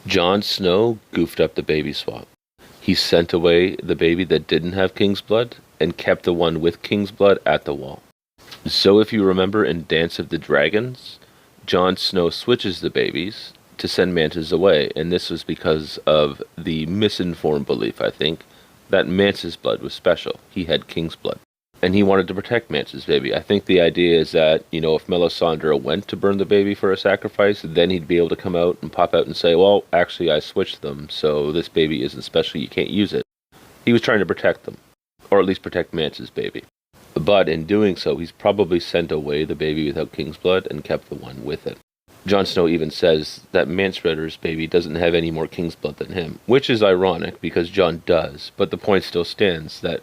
Jon Snow goofed up the baby swap. He sent away the baby that didn't have king's blood and kept the one with king's blood at the wall. So if you remember in Dance of the Dragons, Jon Snow switches the babies to send mances away, and this was because of the misinformed belief, I think, that Mance's blood was special. He had king's blood. And he wanted to protect Mance's baby. I think the idea is that, if Melisandre went to burn the baby for a sacrifice, then he'd be able to come out and pop out and say, well, actually I switched them, so this baby isn't special, you can't use it. He was trying to protect them, or at least protect Mance's baby. But in doing so, he's probably sent away the baby without king's blood and kept the one with it. Jon Snow even says that Mance Rayder's baby doesn't have any more king's blood than him, which is ironic because Jon does, but the point still stands that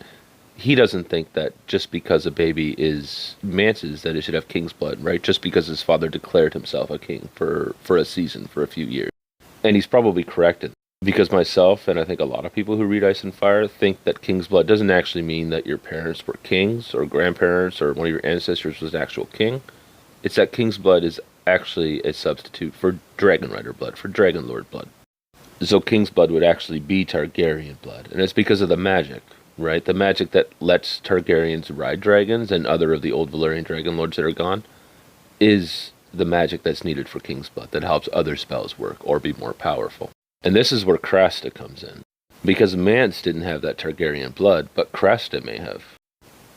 he doesn't think that just because a baby is Mance's that it should have king's blood, right? Just because his father declared himself a king for a season, for a few years. And he's probably correct in that. Because myself, and I think a lot of people who read Ice and Fire, think that king's blood doesn't actually mean that your parents were kings, or grandparents, or one of your ancestors was an actual king. It's that king's blood is actually a substitute for dragon rider blood, for dragon lord blood. So king's blood would actually be Targaryen blood, and it's because of the magic, right? The magic that lets Targaryens ride dragons and other of the old Valyrian dragon lords that are gone is the magic that's needed for king's blood that helps other spells work or be more powerful. And this is where Crasta comes in, because Mance didn't have that Targaryen blood, but Crasta may have.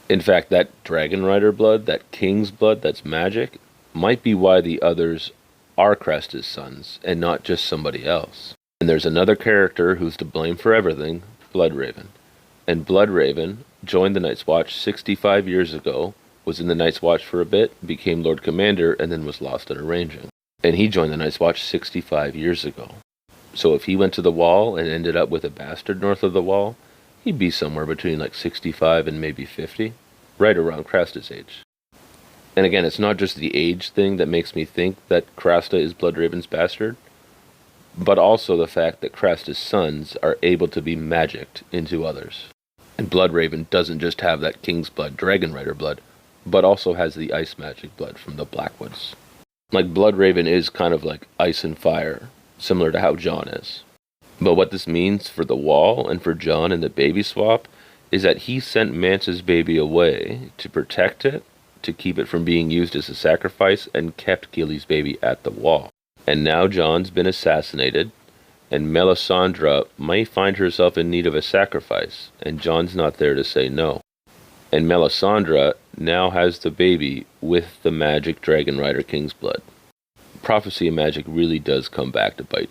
In fact, that dragon rider blood, that king's blood that's magic, might be why the others are Crasta's sons and not just somebody else. And there's another character who's to blame for everything, Bloodraven. And Bloodraven joined the Night's Watch 65 years ago, was in the Night's Watch for a bit, became Lord Commander, and then was lost in a ranging. And he joined the Night's Watch 65 years ago. So if he went to the Wall and ended up with a bastard north of the Wall, he'd be somewhere between like 65 and maybe 50, right around Crasta's age. And again, it's not just the age thing that makes me think that Crasta is Bloodraven's bastard, but also the fact that Crasta's sons are able to be magicked into others. And Bloodraven doesn't just have that king's blood, dragon rider blood, but also has the ice magic blood from the Blackwoods. Like Bloodraven is kind of like Ice and Fire, similar to how Jon is. But what this means for the Wall and for Jon and the baby swap is that he sent Mance's baby away to protect it, to keep it from being used as a sacrifice, and kept Gilly's baby at the Wall. And now Jon's been assassinated, and Melisandre may find herself in need of a sacrifice, and Jon's not there to say no. And Melisandre now has the baby with the magic dragon rider king's blood. Prophecy and magic really does come back to bite you.